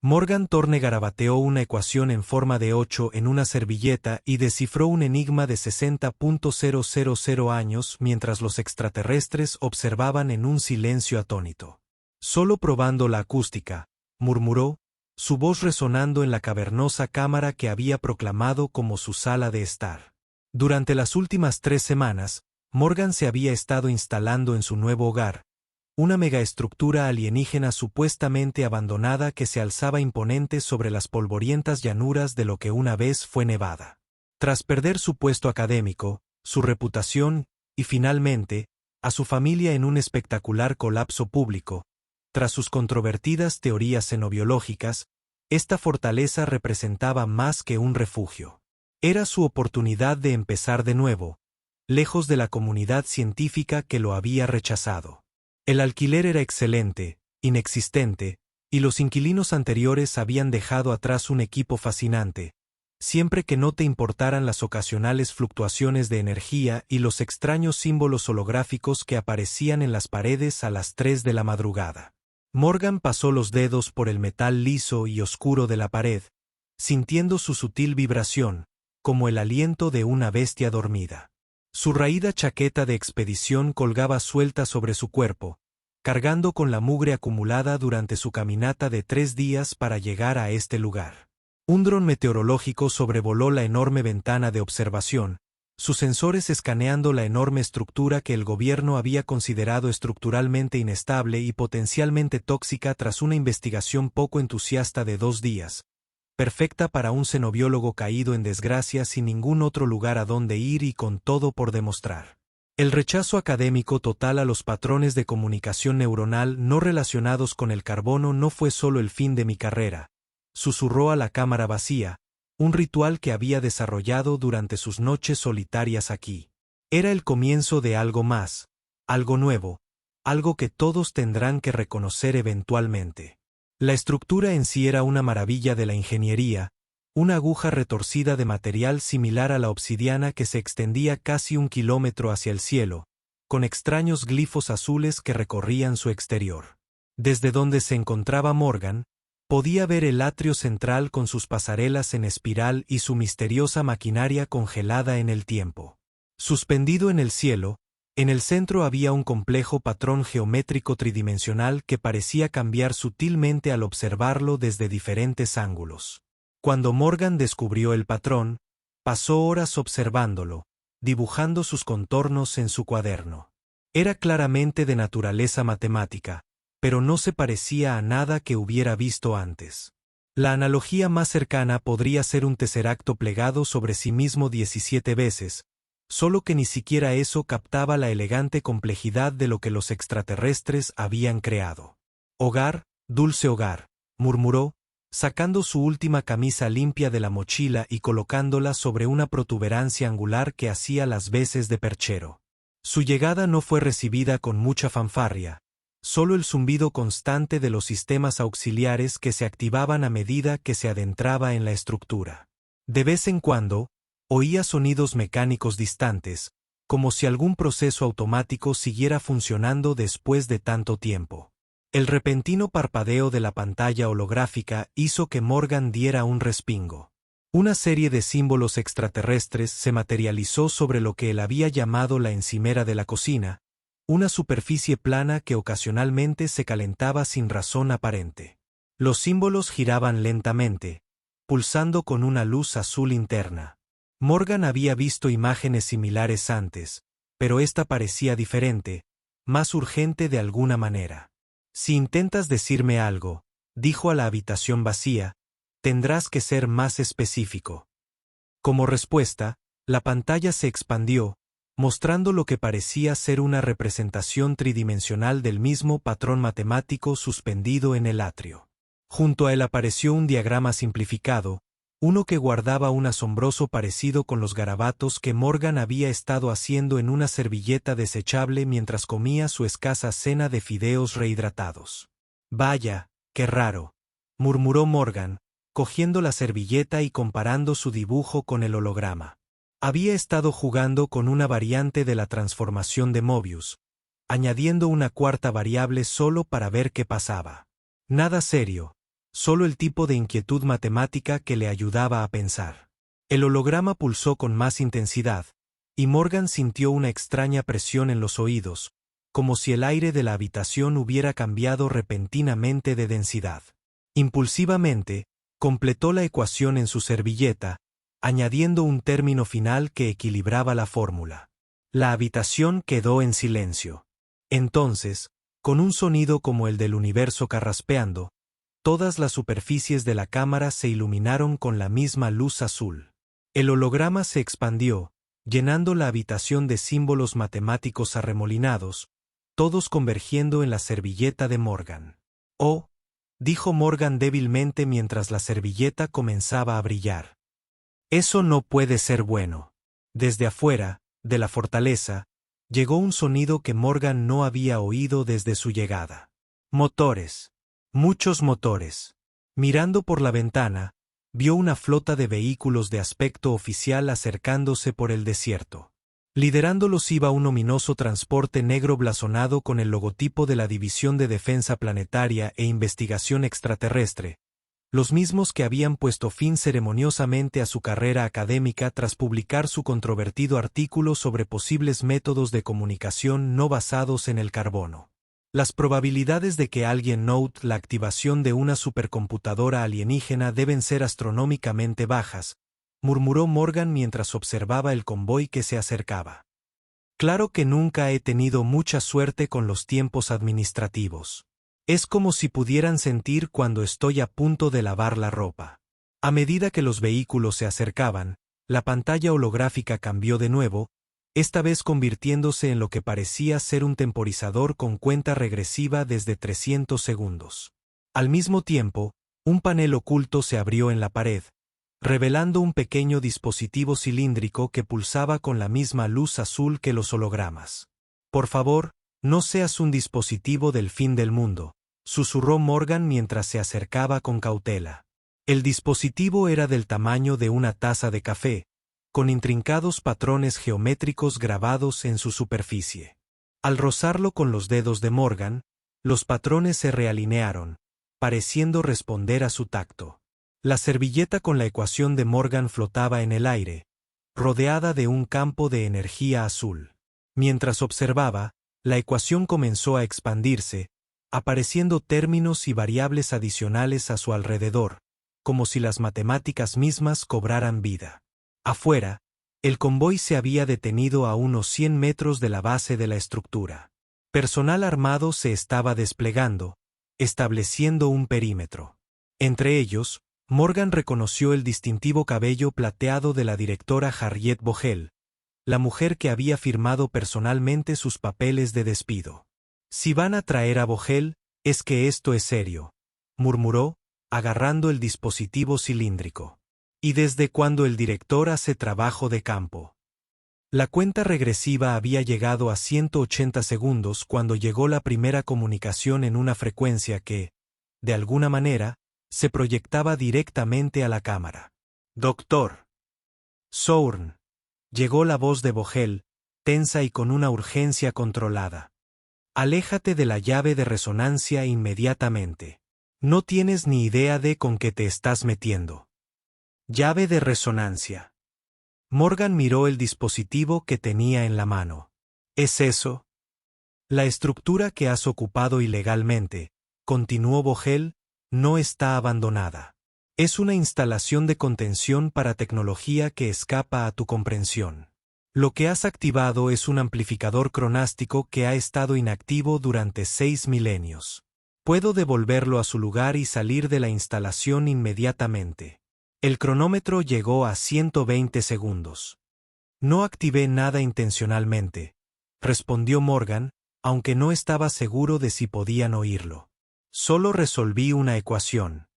Morgan Thorne garabateó una ecuación en forma de 8 en una servilleta y descifró un enigma de 60.000 años mientras los extraterrestres observaban en un silencio atónito. Solo probando la acústica, murmuró, su voz resonando en la cavernosa cámara que había proclamado como su sala de estar. Durante las últimas 3 semanas, Morgan se había estado instalando en su nuevo hogar, una megaestructura alienígena supuestamente abandonada que se alzaba imponente sobre las polvorientas llanuras de lo que una vez fue Nevada. Tras perder su puesto académico, su reputación, y finalmente, a su familia en un espectacular colapso público, tras sus controvertidas teorías xenobiológicas, esta fortaleza representaba más que un refugio. Era su oportunidad de empezar de nuevo, lejos de la comunidad científica que lo había rechazado. El alquiler era excelente, inexistente, y los inquilinos anteriores habían dejado atrás un equipo fascinante, siempre que no te importaran las ocasionales fluctuaciones de energía y los extraños símbolos holográficos que aparecían en las paredes a las 3 de la madrugada. Morgan pasó los dedos por el metal liso y oscuro de la pared, sintiendo su sutil vibración, como el aliento de una bestia dormida. Su raída chaqueta de expedición colgaba suelta sobre su cuerpo, cargando con la mugre acumulada durante su caminata de 3 días para llegar a este lugar. Un dron meteorológico sobrevoló la enorme ventana de observación, sus sensores escaneando la enorme estructura que el gobierno había considerado estructuralmente inestable y potencialmente tóxica tras una investigación poco entusiasta de 2 días. Perfecta para un xenobiólogo caído en desgracia sin ningún otro lugar a donde ir y con todo por demostrar. El rechazo académico total a los patrones de comunicación neuronal no relacionados con el carbono no fue solo el fin de mi carrera, susurró a la cámara vacía, un ritual que había desarrollado durante sus noches solitarias aquí. Era el comienzo de algo más, algo nuevo, algo que todos tendrán que reconocer eventualmente. La estructura en sí era una maravilla de la ingeniería, una aguja retorcida de material similar a la obsidiana que se extendía casi 1 kilómetro hacia el cielo, con extraños glifos azules que recorrían su exterior. Desde donde se encontraba Morgan, podía ver el atrio central con sus pasarelas en espiral y su misteriosa maquinaria congelada en el tiempo. Suspendido en el cielo, en el centro había un complejo patrón geométrico tridimensional que parecía cambiar sutilmente al observarlo desde diferentes ángulos. Cuando Morgan descubrió el patrón, pasó horas observándolo, dibujando sus contornos en su cuaderno. Era claramente de naturaleza matemática, pero no se parecía a nada que hubiera visto antes. La analogía más cercana podría ser un tesseracto plegado sobre sí mismo 17 veces, solo que ni siquiera eso captaba la elegante complejidad de lo que los extraterrestres habían creado. Hogar, dulce hogar, murmuró, sacando su última camisa limpia de la mochila y colocándola sobre una protuberancia angular que hacía las veces de perchero. Su llegada no fue recibida con mucha fanfarria, solo el zumbido constante de los sistemas auxiliares que se activaban a medida que se adentraba en la estructura. De vez en cuando, oía sonidos mecánicos distantes, como si algún proceso automático siguiera funcionando después de tanto tiempo. El repentino parpadeo de la pantalla holográfica hizo que Morgan diera un respingo. Una serie de símbolos extraterrestres se materializó sobre lo que él había llamado la encimera de la cocina, una superficie plana que ocasionalmente se calentaba sin razón aparente. Los símbolos giraban lentamente, pulsando con una luz azul interna. Morgan había visto imágenes similares antes, pero esta parecía diferente, más urgente de alguna manera. Si intentas decirme algo, dijo a la habitación vacía, tendrás que ser más específico. Como respuesta, la pantalla se expandió, mostrando lo que parecía ser una representación tridimensional del mismo patrón matemático suspendido en el atrio. Junto a él apareció un diagrama simplificado, uno que guardaba un asombroso parecido con los garabatos que Morgan había estado haciendo en una servilleta desechable mientras comía su escasa cena de fideos rehidratados. Vaya, qué raro, murmuró Morgan, cogiendo la servilleta y comparando su dibujo con el holograma. Había estado jugando con una variante de la transformación de Mobius, añadiendo una cuarta variable solo para ver qué pasaba. Nada serio, solo el tipo de inquietud matemática que le ayudaba a pensar. El holograma pulsó con más intensidad, y Morgan sintió una extraña presión en los oídos, como si el aire de la habitación hubiera cambiado repentinamente de densidad. Impulsivamente, completó la ecuación en su servilleta, añadiendo un término final que equilibraba la fórmula. La habitación quedó en silencio. Entonces, con un sonido como el del universo carraspeando, todas las superficies de la cámara se iluminaron con la misma luz azul. El holograma se expandió, llenando la habitación de símbolos matemáticos arremolinados, todos convergiendo en la servilleta de Morgan. «Oh», dijo Morgan débilmente mientras la servilleta comenzaba a brillar. «Eso no puede ser bueno». Desde afuera, de la fortaleza, llegó un sonido que Morgan no había oído desde su llegada. Motores. Muchos motores. Mirando por la ventana, vio una flota de vehículos de aspecto oficial acercándose por el desierto. Liderándolos iba un ominoso transporte negro blasonado con el logotipo de la División de Defensa Planetaria e Investigación Extraterrestre, los mismos que habían puesto fin ceremoniosamente a su carrera académica tras publicar su controvertido artículo sobre posibles métodos de comunicación no basados en el carbono. Las probabilidades de que alguien note la activación de una supercomputadora alienígena deben ser astronómicamente bajas, murmuró Morgan mientras observaba el convoy que se acercaba. Claro que nunca he tenido mucha suerte con los tiempos administrativos. Es como si pudieran sentir cuando estoy a punto de lavar la ropa. A medida que los vehículos se acercaban, la pantalla holográfica cambió de nuevo, esta vez convirtiéndose en lo que parecía ser un temporizador con cuenta regresiva desde 300 segundos. Al mismo tiempo, un panel oculto se abrió en la pared, revelando un pequeño dispositivo cilíndrico que pulsaba con la misma luz azul que los hologramas. «Por favor, no seas un dispositivo del fin del mundo», susurró Morgan mientras se acercaba con cautela. El dispositivo era del tamaño de una taza de café, con intrincados patrones geométricos grabados en su superficie. Al rozarlo con los dedos de Morgan, los patrones se realinearon, pareciendo responder a su tacto. La servilleta con la ecuación de Morgan flotaba en el aire, rodeada de un campo de energía azul. Mientras observaba, la ecuación comenzó a expandirse, apareciendo términos y variables adicionales a su alrededor, como si las matemáticas mismas cobraran vida. Afuera, el convoy se había detenido a unos 100 metros de la base de la estructura. Personal armado se estaba desplegando, estableciendo un perímetro. Entre ellos, Morgan reconoció el distintivo cabello plateado de la directora Harriet Vogel, la mujer que había firmado personalmente sus papeles de despido. «Si van a traer a Vogel, es que esto es serio», murmuró, agarrando el dispositivo cilíndrico. «¿Y desde cuándo el director hace trabajo de campo?». La cuenta regresiva había llegado a 180 segundos cuando llegó la primera comunicación en una frecuencia que, de alguna manera, se proyectaba directamente a la cámara. «Doctor Sourn», llegó la voz de Vogel, tensa y con una urgencia controlada. «Aléjate de la llave de resonancia inmediatamente. No tienes ni idea de con qué te estás metiendo». «Llave de resonancia». Morgan miró el dispositivo que tenía en la mano. «¿Es eso?». «La estructura que has ocupado ilegalmente», continuó Vogel, «no está abandonada. Es una instalación de contención para tecnología que escapa a tu comprensión. Lo que has activado es un amplificador cronástico que ha estado inactivo durante 6 milenios. Puedo devolverlo a su lugar y salir de la instalación inmediatamente». El cronómetro llegó a 120 segundos. «No activé nada intencionalmente», respondió Morgan, aunque no estaba seguro de si podían oírlo. «Solo resolví una ecuación».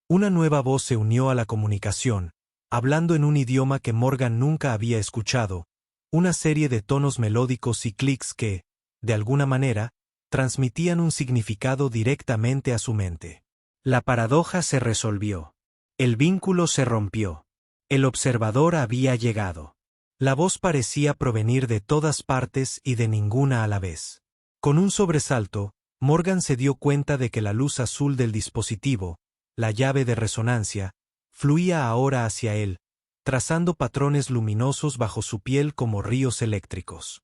Una nueva voz se unió a la comunicación, hablando en un idioma que Morgan nunca había escuchado, una serie de tonos melódicos y clics que, de alguna manera, transmitían un significado directamente a su mente. La paradoja se resolvió. El vínculo se rompió. El observador había llegado. La voz parecía provenir de todas partes y de ninguna a la vez. Con un sobresalto, Morgan se dio cuenta de que la luz azul del dispositivo, la llave de resonancia, fluía ahora hacia él, trazando patrones luminosos bajo su piel como ríos eléctricos.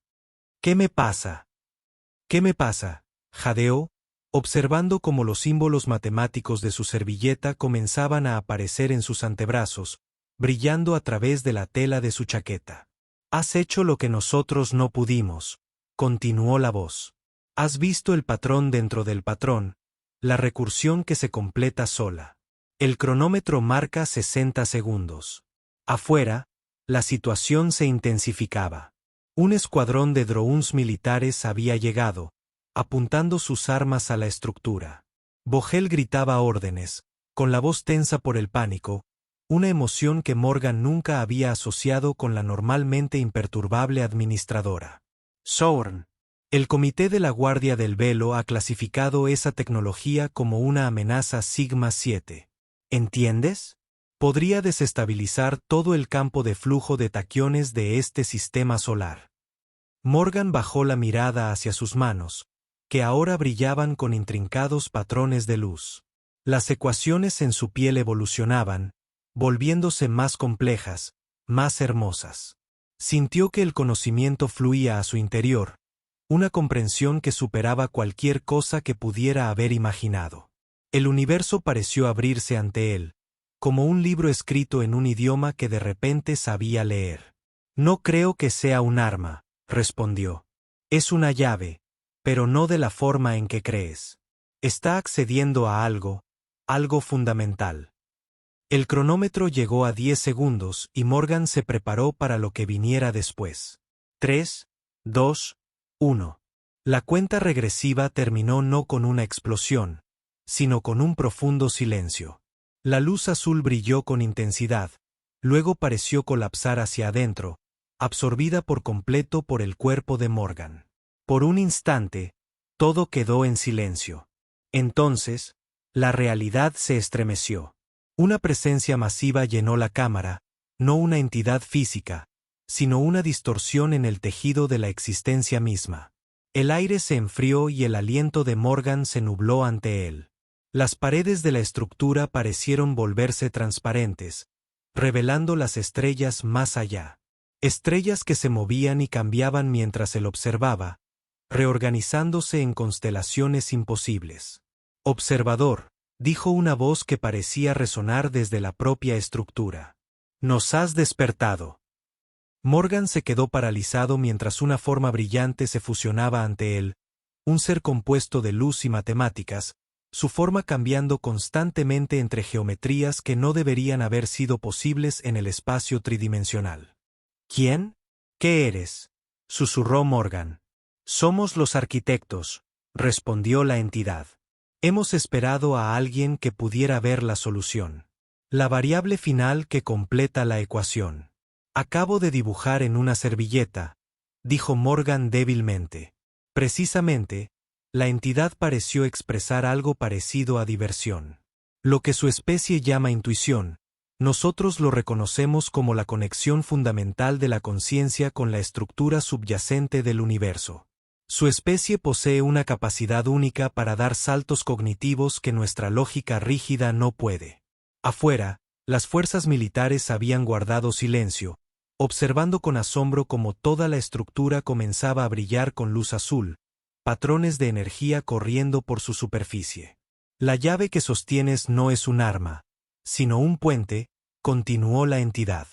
¿Qué me pasa? ¿Qué me pasa?, jadeó, observando cómo los símbolos matemáticos de su servilleta comenzaban a aparecer en sus antebrazos, brillando a través de la tela de su chaqueta. Has hecho lo que nosotros no pudimos, continuó la voz. Has visto el patrón dentro del patrón, la recursión que se completa sola. El cronómetro marca 60 segundos. Afuera, la situación se intensificaba. Un escuadrón de drones militares había llegado, apuntando sus armas a la estructura. Vogel gritaba órdenes, con la voz tensa por el pánico, una emoción que Morgan nunca había asociado con la normalmente imperturbable administradora. Zorn. El Comité de la Guardia del Velo ha clasificado esa tecnología como una amenaza Sigma 7. ¿Entiendes? Podría desestabilizar todo el campo de flujo de taquiones de este sistema solar. Morgan bajó la mirada hacia sus manos, que ahora brillaban con intrincados patrones de luz. Las ecuaciones en su piel evolucionaban, volviéndose más complejas, más hermosas. Sintió que el conocimiento fluía a su interior, una comprensión que superaba cualquier cosa que pudiera haber imaginado. El universo pareció abrirse ante él, como un libro escrito en un idioma que de repente sabía leer. No creo que sea un arma, respondió. Es una llave, pero no de la forma en que crees. Está accediendo a algo fundamental. El cronómetro llegó a 10 segundos y Morgan se preparó para lo que viniera después. 3, 2, 1. La cuenta regresiva terminó no con una explosión, sino con un profundo silencio. La luz azul brilló con intensidad, luego pareció colapsar hacia adentro, absorbida por completo por el cuerpo de Morgan. Por un instante, todo quedó en silencio. Entonces, la realidad se estremeció. Una presencia masiva llenó la cámara, no una entidad física, sino una distorsión en el tejido de la existencia misma. El aire se enfrió y el aliento de Morgan se nubló ante él. Las paredes de la estructura parecieron volverse transparentes, revelando las estrellas más allá. Estrellas que se movían y cambiaban mientras él observaba, reorganizándose en constelaciones imposibles. Observador, dijo una voz que parecía resonar desde la propia estructura. Nos has despertado. Morgan se quedó paralizado mientras una forma brillante se fusionaba ante él, un ser compuesto de luz y matemáticas, su forma cambiando constantemente entre geometrías que no deberían haber sido posibles en el espacio tridimensional. ¿Quién? ¿Qué eres?, susurró Morgan. Somos los arquitectos, respondió la entidad. Hemos esperado a alguien que pudiera ver la solución. La variable final que completa la ecuación. Acabo de dibujar en una servilleta, dijo Morgan débilmente. Precisamente, la entidad pareció expresar algo parecido a diversión. Lo que su especie llama intuición, nosotros lo reconocemos como la conexión fundamental de la conciencia con la estructura subyacente del universo. Su especie posee una capacidad única para dar saltos cognitivos que nuestra lógica rígida no puede. Afuera, las fuerzas militares habían guardado silencio, observando con asombro cómo toda la estructura comenzaba a brillar con luz azul, patrones de energía corriendo por su superficie. La llave que sostienes no es un arma, sino un puente, continuó la entidad.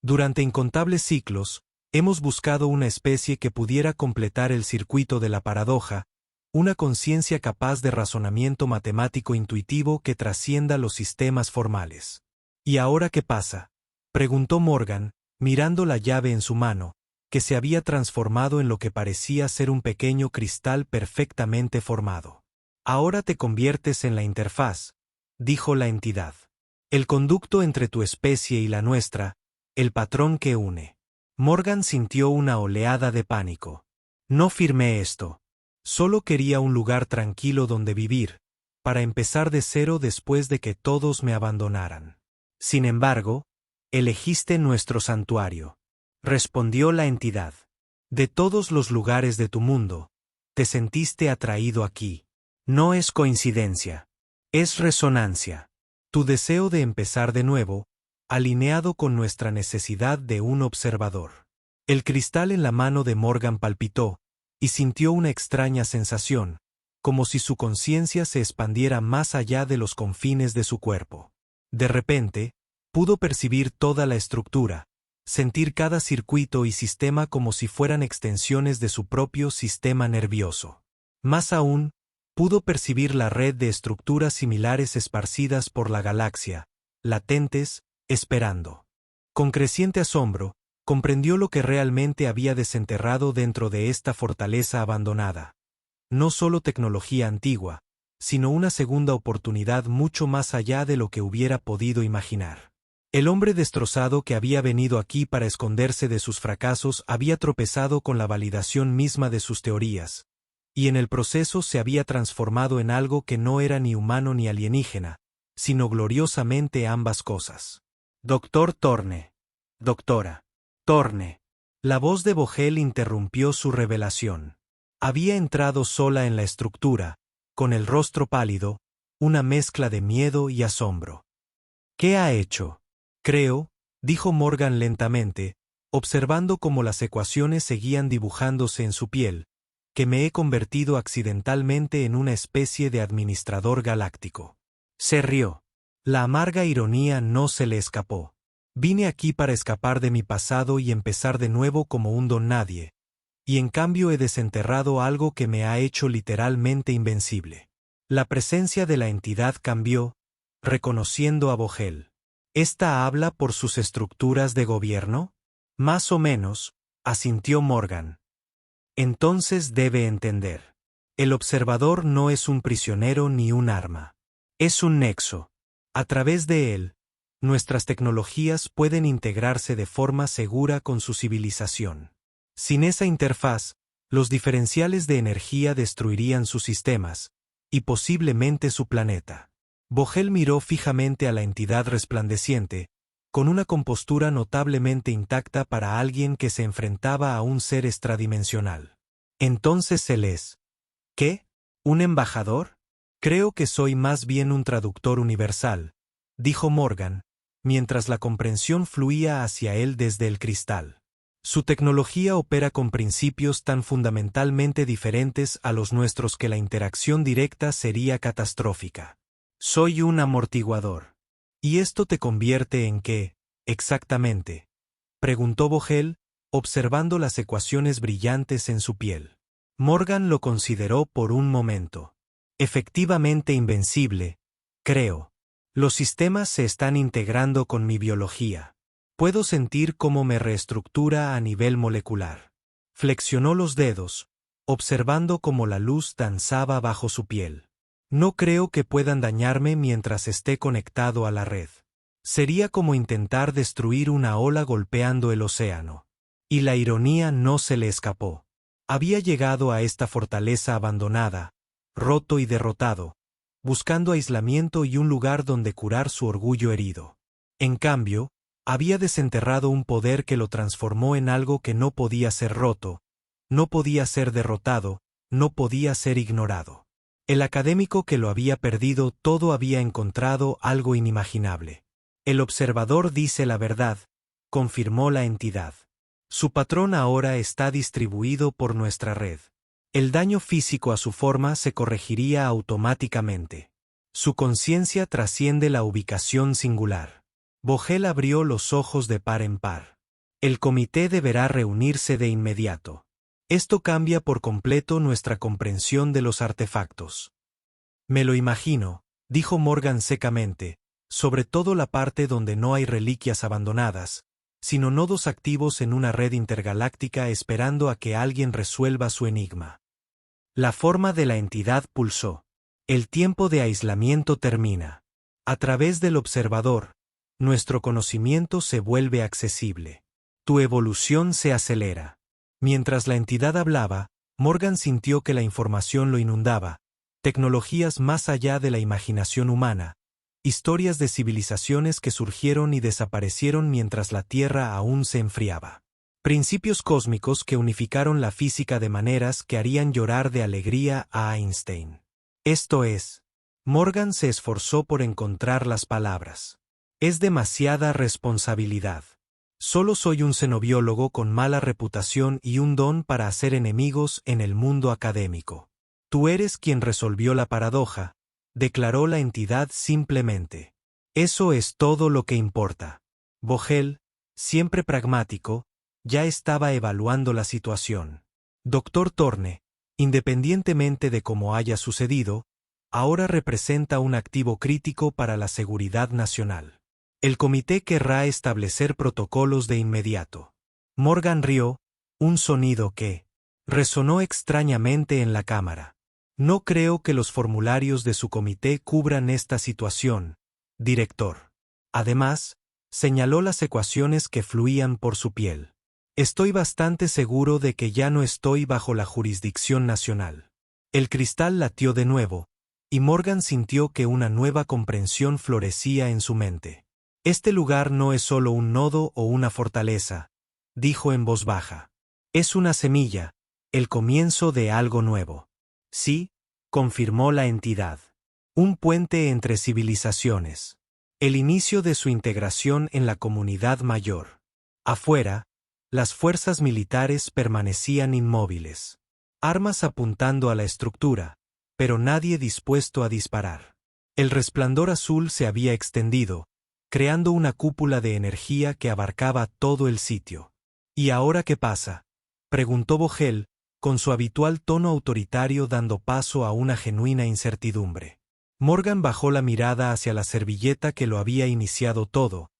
Durante incontables ciclos, hemos buscado una especie que pudiera completar el circuito de la paradoja, una conciencia capaz de razonamiento matemático intuitivo que trascienda los sistemas formales. ¿Y ahora qué pasa?, preguntó Morgan, mirando la llave en su mano, que se había transformado en lo que parecía ser un pequeño cristal perfectamente formado. Ahora te conviertes en la interfaz, dijo la entidad. El conducto entre tu especie y la nuestra, el patrón que une. Morgan sintió una oleada de pánico. No firmé esto. Solo quería un lugar tranquilo donde vivir, para empezar de cero después de que todos me abandonaran. Sin embargo, elegiste nuestro santuario, respondió la entidad. De todos los lugares de tu mundo, te sentiste atraído aquí. No es coincidencia. Es resonancia. Tu deseo de empezar de nuevo, alineado con nuestra necesidad de un observador. El cristal en la mano de Morgan palpitó, y sintió una extraña sensación, como si su conciencia se expandiera más allá de los confines de su cuerpo. De repente, pudo percibir toda la estructura, sentir cada circuito y sistema como si fueran extensiones de su propio sistema nervioso. Más aún, pudo percibir la red de estructuras similares esparcidas por la galaxia, latentes, esperando. Con creciente asombro, comprendió lo que realmente había desenterrado dentro de esta fortaleza abandonada. No solo tecnología antigua, sino una segunda oportunidad mucho más allá de lo que hubiera podido imaginar. El hombre destrozado que había venido aquí para esconderse de sus fracasos había tropezado con la validación misma de sus teorías, y en el proceso se había transformado en algo que no era ni humano ni alienígena, sino gloriosamente ambas cosas. Doctor Thorne. Doctora. Thorne. La voz de Vogel interrumpió su revelación. Había entrado sola en la estructura, con el rostro pálido, una mezcla de miedo y asombro. ¿Qué ha hecho? Creo, dijo Morgan lentamente, observando cómo las ecuaciones seguían dibujándose en su piel, que me he convertido accidentalmente en una especie de administrador galáctico. Se rió. La amarga ironía no se le escapó. Vine aquí para escapar de mi pasado y empezar de nuevo como un don nadie, y en cambio he desenterrado algo que me ha hecho literalmente invencible. La presencia de la entidad cambió, reconociendo a Vogel. ¿Esta habla por sus estructuras de gobierno? Más o menos, asintió Morgan. Entonces debe entender. El observador no es un prisionero ni un arma. Es un nexo. A través de él, nuestras tecnologías pueden integrarse de forma segura con su civilización. Sin esa interfaz, los diferenciales de energía destruirían sus sistemas, y posiblemente su planeta. Vogel miró fijamente a la entidad resplandeciente, con una compostura notablemente intacta para alguien que se enfrentaba a un ser extradimensional. Entonces él es. ¿Qué? ¿Un embajador? Creo que soy más bien un traductor universal, dijo Morgan, mientras la comprensión fluía hacia él desde el cristal. Su tecnología opera con principios tan fundamentalmente diferentes a los nuestros que la interacción directa sería catastrófica. Soy un amortiguador. ¿Y esto te convierte en qué, exactamente? Preguntó Vogel, observando las ecuaciones brillantes en su piel. Morgan lo consideró por un momento. Efectivamente invencible, creo. Los sistemas se están integrando con mi biología. Puedo sentir cómo me reestructura a nivel molecular. Flexionó los dedos, observando cómo la luz danzaba bajo su piel. No creo que puedan dañarme mientras esté conectado a la red. Sería como intentar destruir una ola golpeando el océano. Y la ironía no se le escapó. Había llegado a esta fortaleza abandonada, roto y derrotado, buscando aislamiento y un lugar donde curar su orgullo herido. En cambio, había desenterrado un poder que lo transformó en algo que no podía ser roto, no podía ser derrotado, no podía ser ignorado. El académico que lo había perdido todo había encontrado algo inimaginable. El observador dice la verdad, confirmó la entidad. Su patrón ahora está distribuido por nuestra red. El daño físico a su forma se corregiría automáticamente. Su conciencia trasciende la ubicación singular. Vogel abrió los ojos de par en par. El comité deberá reunirse de inmediato. Esto cambia por completo nuestra comprensión de los artefactos. Me lo imagino, dijo Morgan secamente, sobre todo la parte donde no hay reliquias abandonadas, sino nodos activos en una red intergaláctica esperando a que alguien resuelva su enigma. La forma de la entidad pulsó. El tiempo de aislamiento termina. A través del observador, nuestro conocimiento se vuelve accesible. Tu evolución se acelera. Mientras la entidad hablaba, Morgan sintió que la información lo inundaba, tecnologías más allá de la imaginación humana, historias de civilizaciones que surgieron y desaparecieron mientras la Tierra aún se enfriaba. Principios cósmicos que unificaron la física de maneras que harían llorar de alegría a Einstein. Esto es. Morgan se esforzó por encontrar las palabras. Es demasiada responsabilidad. Solo soy un xenobiólogo con mala reputación y un don para hacer enemigos en el mundo académico. Tú eres quien resolvió la paradoja, declaró la entidad simplemente. Eso es todo lo que importa. Vogel, siempre pragmático, ya estaba evaluando la situación. Dr. Thorne, independientemente de cómo haya sucedido, ahora representa un activo crítico para la seguridad nacional. El comité querrá establecer protocolos de inmediato. Morgan rió, un sonido que resonó extrañamente en la cámara. No creo que los formularios de su comité cubran esta situación, director. Además, señaló las ecuaciones que fluían por su piel. Estoy bastante seguro de que ya no estoy bajo la jurisdicción nacional. El cristal latió de nuevo, y Morgan sintió que una nueva comprensión florecía en su mente. Este lugar no es solo un nodo o una fortaleza, dijo en voz baja. Es una semilla, el comienzo de algo nuevo. Sí, confirmó la entidad. Un puente entre civilizaciones. El inicio de su integración en la comunidad mayor. Afuera, las fuerzas militares permanecían inmóviles. Armas apuntando a la estructura, pero nadie dispuesto a disparar. El resplandor azul se había extendido, creando una cúpula de energía que abarcaba todo el sitio. ¿Y ahora qué pasa?, preguntó Vogel, con su habitual tono autoritario dando paso a una genuina incertidumbre. Morgan bajó la mirada hacia la servilleta que lo había iniciado todo,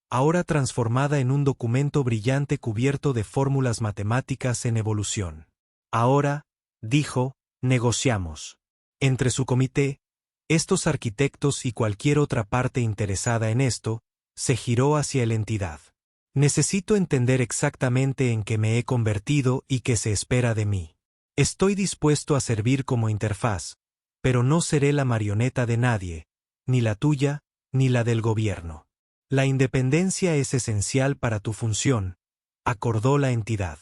ahora transformada en un documento brillante cubierto de fórmulas matemáticas en evolución. Ahora, dijo, negociamos. Entre su comité, estos arquitectos y cualquier otra parte interesada en esto, se giró hacia la entidad. Necesito entender exactamente en qué me he convertido y qué se espera de mí. Estoy dispuesto a servir como interfaz, pero no seré la marioneta de nadie, ni la tuya, ni la del gobierno. La independencia es esencial para tu función, acordó la entidad.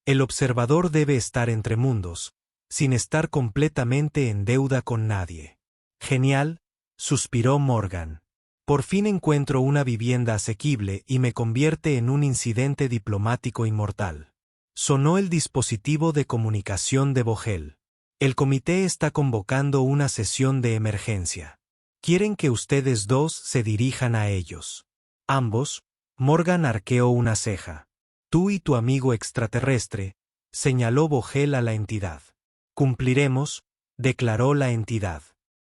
El observador debe estar entre mundos, sin estar completamente en deuda con nadie. Genial, suspiró Morgan. Por fin encuentro una vivienda asequible y me convierte en un incidente diplomático inmortal. Sonó el dispositivo de comunicación de Vogel. El comité está convocando una sesión de emergencia. Quieren que ustedes dos se dirijan a ellos. Ambos, Morgan arqueó una ceja. Tú y tu amigo extraterrestre, señaló Vogel a la entidad. Cumpliremos, declaró la entidad.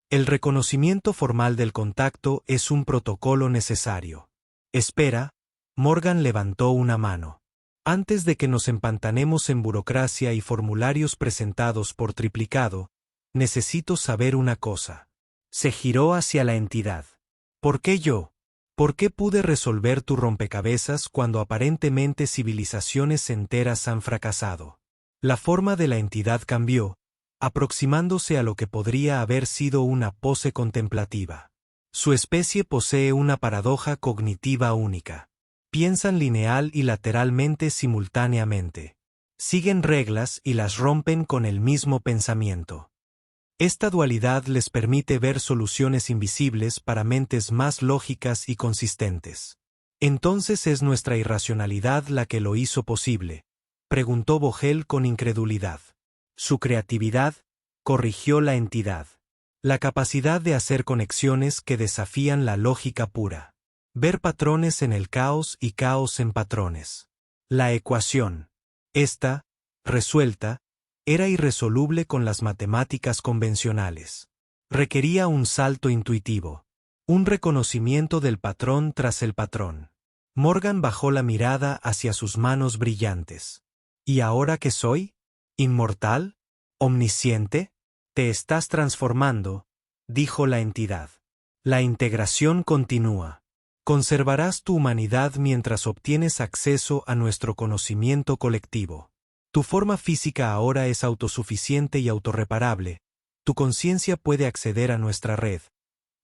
El reconocimiento formal del contacto es un protocolo necesario. Espera, Morgan levantó una mano. Antes de que nos empantanemos en burocracia y formularios presentados por triplicado, necesito saber una cosa. Se giró hacia la entidad. ¿Por qué yo? ¿Por qué pude resolver tu rompecabezas cuando aparentemente civilizaciones enteras han fracasado? La forma de la entidad cambió, aproximándose a lo que podría haber sido una pose contemplativa. Su especie posee una paradoja cognitiva única. Piensan lineal y lateralmente simultáneamente. Siguen reglas y las rompen con el mismo pensamiento. Esta dualidad les permite ver soluciones invisibles para mentes más lógicas y consistentes. ¿Entonces es nuestra irracionalidad la que lo hizo posible?, preguntó Vogel con incredulidad. Su creatividad, corrigió la entidad. La capacidad de hacer conexiones que desafían la lógica pura. Ver patrones en el caos y caos en patrones. La ecuación. Esta, resuelta, era irresoluble con las matemáticas convencionales. Requería un salto intuitivo. Un reconocimiento del patrón tras el patrón. Morgan bajó la mirada hacia sus manos brillantes. ¿Y ahora qué soy? ¿Inmortal? ¿Omnisciente? Te estás transformando, dijo la entidad. La integración continúa. Conservarás tu humanidad mientras obtienes acceso a nuestro conocimiento colectivo. Tu forma física ahora es autosuficiente y autorreparable. Tu conciencia puede acceder a nuestra red.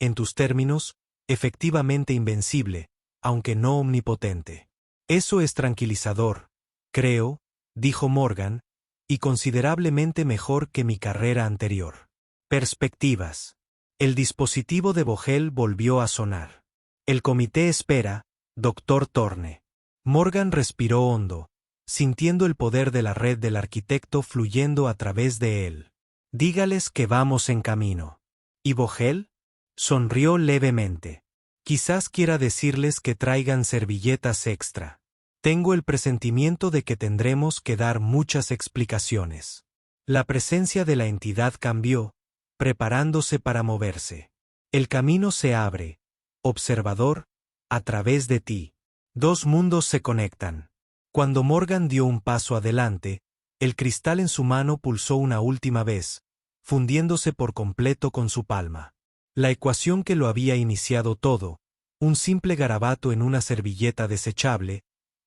En tus términos, efectivamente invencible, aunque no omnipotente. Eso es tranquilizador, creo, dijo Morgan, y considerablemente mejor que mi carrera anterior. Perspectivas. El dispositivo de Vogel volvió a sonar. El comité espera, Dr. Thorne. Morgan respiró hondo, sintiendo el poder de la red del arquitecto fluyendo a través de él. Dígales que vamos en camino. ¿Y Vogel? Sonrió levemente. Quizás quiera decirles que traigan servilletas extra. Tengo el presentimiento de que tendremos que dar muchas explicaciones. La presencia de la entidad cambió, preparándose para moverse. El camino se abre, observador, a través de ti. Dos mundos se conectan. Cuando Morgan dio un paso adelante, el cristal en su mano pulsó una última vez, fundiéndose por completo con su palma. La ecuación que lo había iniciado todo, un simple garabato en una servilleta desechable,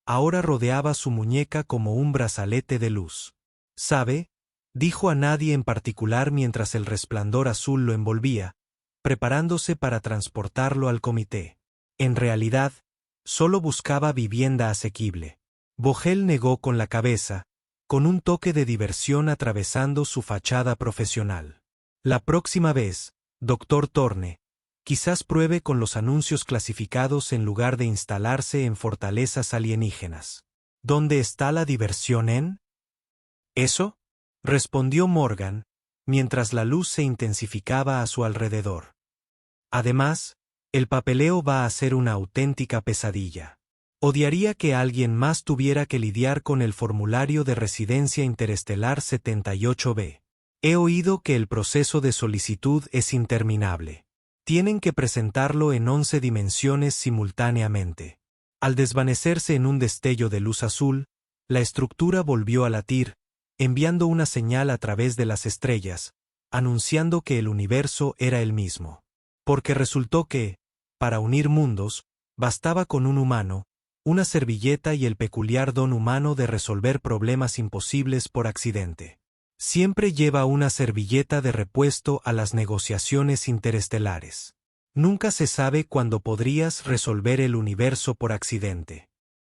ahora rodeaba su muñeca como un brazalete de luz. ¿Sabe? Dijo a nadie en particular mientras el resplandor azul lo envolvía, preparándose para transportarlo al comité. En realidad, solo buscaba vivienda asequible. Vogel negó con la cabeza, con un toque de diversión atravesando su fachada profesional. La próxima vez, Dr. Thorne, quizás pruebe con los anuncios clasificados en lugar de instalarse en fortalezas alienígenas. ¿Dónde está la diversión en? ¿Eso? Respondió Morgan, mientras la luz se intensificaba a su alrededor. Además, el papeleo va a ser una auténtica pesadilla. Odiaría que alguien más tuviera que lidiar con el formulario de residencia interestelar 78B. He oído que el proceso de solicitud es interminable. Tienen que presentarlo en 11 dimensiones simultáneamente. Al desvanecerse en un destello de luz azul, la estructura volvió a latir, enviando una señal a través de las estrellas, anunciando que el universo era el mismo. Porque resultó que, para unir mundos, bastaba con un humano, una servilleta y el peculiar don humano de resolver problemas imposibles por accidente. Siempre lleva una servilleta de repuesto a las negociaciones interestelares. Nunca se sabe cuándo podrías resolver el universo por accidente.